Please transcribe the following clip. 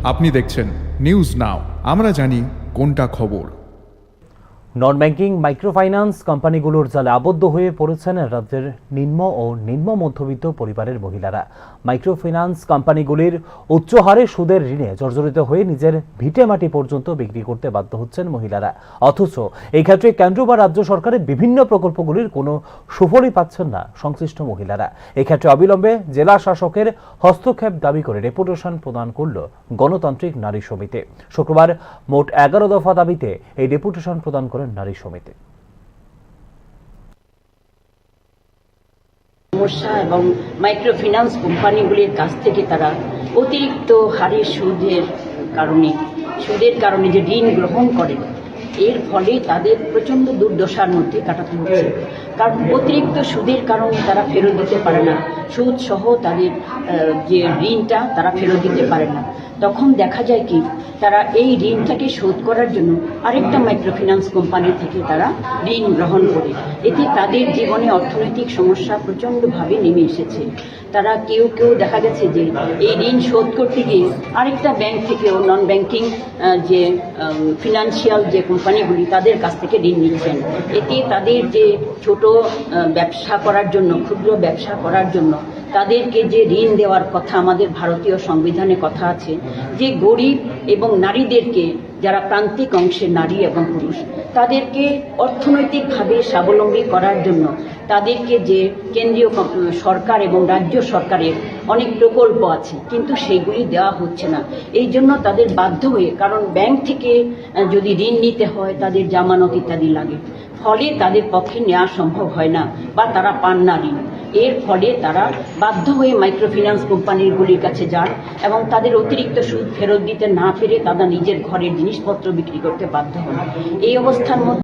আপনি দেখছেন news now, আমরা জানি কোনটা খবর। নন ব্যাংকিং মাইক্রোফাইন্যান্স কোম্পানিগুলোর জালে আবদ্ধ হয়ে পড়েছেন রাজ্যের নিম্ন ও নিম্ন মধ্যবিত্ত পরিবারের মহিলারা। মাইক্রোফিন্যান্স কোম্পানিগুলির উচ্চ হারে সুদের ঋণে জর্জরিত হয়ে নিজের ভিটে মাটি পর্যন্ত বিক্রি করতে বাধ্য হচ্ছেন মহিলারা। অথচ এই ক্ষেত্রে কেন্দ্র বা রাজ্য সরকারের বিভিন্ন প্রকল্পগুলির কোনো সুফলই পাচ্ছেন না সংশ্লিষ্ট মহিলারা। এক্ষেত্রে অবিলম্বে জেলা শাসকের হস্তক্ষেপ দাবি করে ডেপুটেশন প্রদান করল গণতান্ত্রিক নারী সমিতি। শুক্রবার মোট 11 দফা দাবিতে এই ডেপুটেশন প্রদান করেন নারী সমিতি। সমস্যা এবং মাইক্রোফিন্যান্স কোম্পানিগুলির কাছ থেকে তারা অতিরিক্ত হারে সুদের কারণে যে ঋণ গ্রহণ করে, এর ফলে তাদের প্রচণ্ড দুর্দশার মধ্যে কাটাতে হচ্ছে। কারণ অতিরিক্ত সুদের কারণে তারা ফেরত দিতে পারে না, সুদ সহ তাদের যে ঋণটা তারা ফেরত দিতে পারে না। তখন দেখা যায় কি, তারা এই ঋণটাকে শোধ করার জন্য আরেকটা মাইক্রোফিন্যান্স কোম্পানি থেকে তারা ঋণ গ্রহণ করে। এতে তাদের জীবনে অর্থনৈতিক সমস্যা প্রচণ্ডভাবে নেমে এসেছে। তারা কেউ দেখা গেছে যে এই ঋণ শোধ করতে গিয়ে আরেকটা ব্যাংক থেকেও নন ব্যাংকিং যে ফিনান্সিয়াল যে কোম্পানিগুলি তাদের কাছ থেকে ঋণ নিচ্ছেন। এতে তাদের যে ছোট ব্যবসা করার জন্য, ক্ষুদ্র ব্যবসা করার জন্য তাদেরকে যে ঋণ দেওয়ার কথা আমাদের ভারতীয় সংবিধানে কথা আছে, যে গরিব এবং নারীদেরকে, যারা প্রান্তিক অংশের নারী এবং পুরুষ, তাদেরকে অর্থনৈতিকভাবে স্বাবলম্বী করার জন্য তাদেরকে যে কেন্দ্রীয় সরকার এবং রাজ্য সরকারের অনেক প্রকল্প আছে, কিন্তু সেইগুলি দেওয়া হচ্ছে না। এই জন্য তাদের বাধ্য হয়ে, কারণ ব্যাংক থেকে যদি ঋণ নিতে হয় তাদের জামানত ইত্যাদি লাগে, ফলে তাদের পক্ষে নেওয়া সম্ভব হয় না বা তারা পান না ঋণ। এর ফলে তারা বাধ্য হয়ে মাইক্রোফিন্যান্স কোম্পানিগুলির কাছে যান এবং তাদের অতিরিক্ত সুদ ফেরত দিতে না পেরে তারা নিজের ঘরের জিনিসপত্র বিক্রি করতে বাধ্য হন। এই অবস্থার মধ্যে